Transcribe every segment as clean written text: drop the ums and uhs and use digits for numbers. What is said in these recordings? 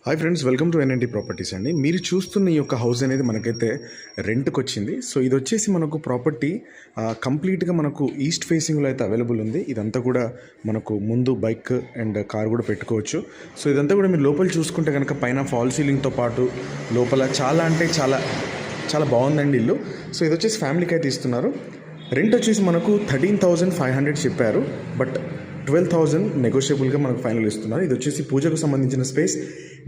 Hi friends, welcome to NNT properties అండి. మీరు చూస్తున్న ఈ యొక్క హౌస్ అనేది మనకైతే రెంట్కి వచ్చింది. సో ఇది వచ్చేసి మనకు ప్రాపర్టీ కంప్లీట్గా మనకు ఈస్ట్ ఫేసింగ్లో అయితే అవైలబుల్ ఉంది. ఇదంతా కూడా మనకు ముందు బైక్ అండ్ కార్ కూడా పెట్టుకోవచ్చు. సో ఇదంతా కూడా మీరు లోపల చూసుకుంటే కనుక పైన ఫాల్ సీలింగ్తో పాటు లోపల చాలా బాగుందండి ఇల్లు. సో ఇది వచ్చేసి ఫ్యామిలీకి అయితే ఇస్తున్నారు. రెంట్ వచ్చేసి మనకు 13,500 చెప్పారు, బట్ 12,000 నెగోషియబుల్గా మనకు ఫైనల్ ఇస్తున్నారు. ఇది వచ్చేసి పూజకు సంబంధించిన స్పేస్.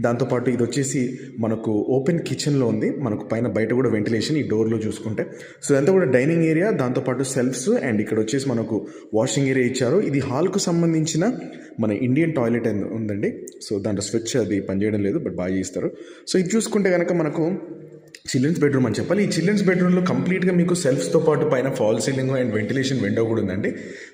దాంతోపాటు ఇది వచ్చేసి మనకు ఓపెన్ కిచెన్లో ఉంది. మనకు పైన బయట కూడా వెంటిలేషన్ ఈ డోర్లో చూసుకుంటే. సో ఇదంతా కూడా డైనింగ్ ఏరియా, దాంతోపాటు సెల్ఫ్స్ అండ్ ఇక్కడ వచ్చేసి మనకు వాషింగ్ ఏరియా ఇచ్చారు. ఇది హాల్కు సంబంధించిన మన ఇండియన్ టాయిలెట్ ఉందండి. సో దాంట్లో స్విచ్ అది పనిచేయడం లేదు, బట్ బాగా చేస్తారు. సో ఇది చూసుకుంటే కనుక మనకు చిల్డ్రన్స్ బెడ్రూమ్ అని చెప్పాలి. ఈ చిల్డ్రన్స్ బెడ్రూమ్లో కంప్లీట్గా మీకు సెల్ఫ్స్తో పాటు పైన fall ceiling and ventilation window కూడా ఉందండి.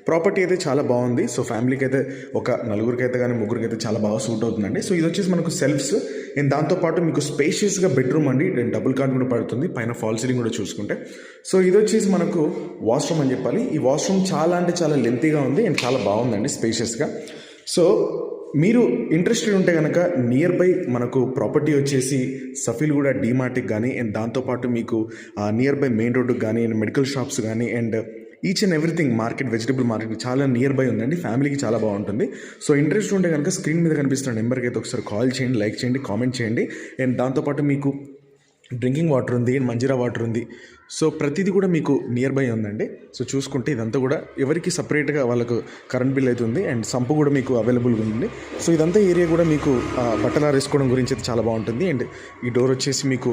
ప్రాపర్టీ అయితే చాలా బాగుంది. సో ఫ్యామిలీకి అయితే ఒక నలుగురికి అయితే కానీ ముగ్గురికి అయితే చాలా బాగా సూట్ అవుతుందండి. సో ఇది వచ్చేసి మనకు సెల్ఫ్స్ అండ్ దాంతోపాటు మీకు స్పేషియస్గా బెడ్రూమ్ అండి. డబుల్ కాట్ కూడా పడుతుంది, పైన ఫాల్ సీలింగ్ కూడా చూసుకుంటే. సో ఇది వచ్చేసి మనకు వాష్రూమ్ అని చెప్పాలి. ఈ వాష్రూమ్ చాలా లెంతీగా ఉంది అండ్ చాలా బాగుందండి, స్పేషియస్గా. సో మీరు ఇంట్రెస్టెడ్ ఉంటే కనుక నియర్ బై మనకు ప్రాపర్టీ వచ్చేసి సఫీల్గూడ డీమార్ట్కి కానీ అండ్ దాంతోపాటు మీకు నియర్ బై మెయిన్ రోడ్డుకి కానీ అండ్ మెడికల్ షాప్స్ కానీ and each and everything market, vegetable market చాలా నియర్ బై ఉందండి. ఫ్యామిలీకి చాలా బాగుంటుంది. సో ఇంట్రెస్ట్ ఉంటే కనుక స్క్రీన్ మీద కనిపిస్తున్న నెంబర్కి అయితే ఒకసారి కాల్ చేయండి, లైక్ చేయండి, కామెంట్ చేయండి. అండ్ దాంతోపాటు మీకు డ్రింకింగ్ వాటర్ ఉంది అండ్ మంజీరా వాటర్ ఉంది. సో ప్రతిదీ కూడా మీకు నియర్ బై ఉందండి. సో చూసుకుంటే ఇదంతా కూడా ఎవరికి సపరేట్గా వాళ్ళకు కరెంట్ బిల్ అవుతుంది అండ్ సంపు కూడా మీకు అవైలబుల్గా ఉంది. సో ఇదంతా ఏరియా కూడా మీకు బట్టలు ఆరేసుకోవడం గురించి అయితే చాలా బాగుంటుంది. అండ్ ఈ డోర్ వచ్చేసి మీకు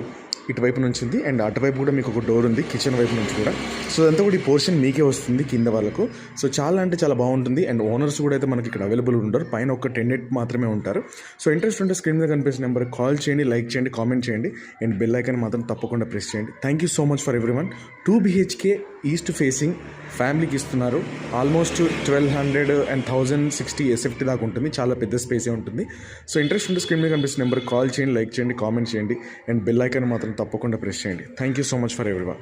ఇటువైపు నుంచి ఉంది అండ్ అటువైపు కూడా మీకు ఒక డోర్ ఉంది, కిచెన్ వైపు నుంచి కూడా. సో అదంతా కూడా ఈ పోర్షన్ మీకే వస్తుంది కింద వాళ్ళకు. సో చాలా బాగుంటుంది. అండ్ ఓనర్స్ కూడా అయితే మనకి ఇక్కడ అవైలబుల్ ఉంటారు. పైన ఒక 10 మాత్రమే ఉంటారు. సో ఇంట్రెస్ట్ ఉంటే స్క్రీన్ మీద కనిపిస్తున్న నెంబర్ కాల్ చేయండి, లైక్ చేయండి, కామెంట్ చేయండి అండ్ బెల్ ఐకాన్ మాత్రం తప్పకుండా ప్రెస్ చేయండి. Thank you so much for everyone. 2 BHK east facing ఫ్యామిలీకి ఇస్తున్నారు. ఆల్మోస్ట్ 1,200 and 1,060 SFT దాకా ఉంటుంది. చాలా పెద్ద స్పేసే ఉంటుంది. సో ఇంట్రెస్ట్ ఉంటే స్క్రీన్ మీద కనిపిస్తున్న నెంబర్ కాల్ చేయండి, లైక్ చేయండి, కామెంట్ చేయండి అండ్ బెల్ ఐకాన్ మాత్రం తప్పకుండా ప్రెస్ చేయండి. Thank you so much for everyone.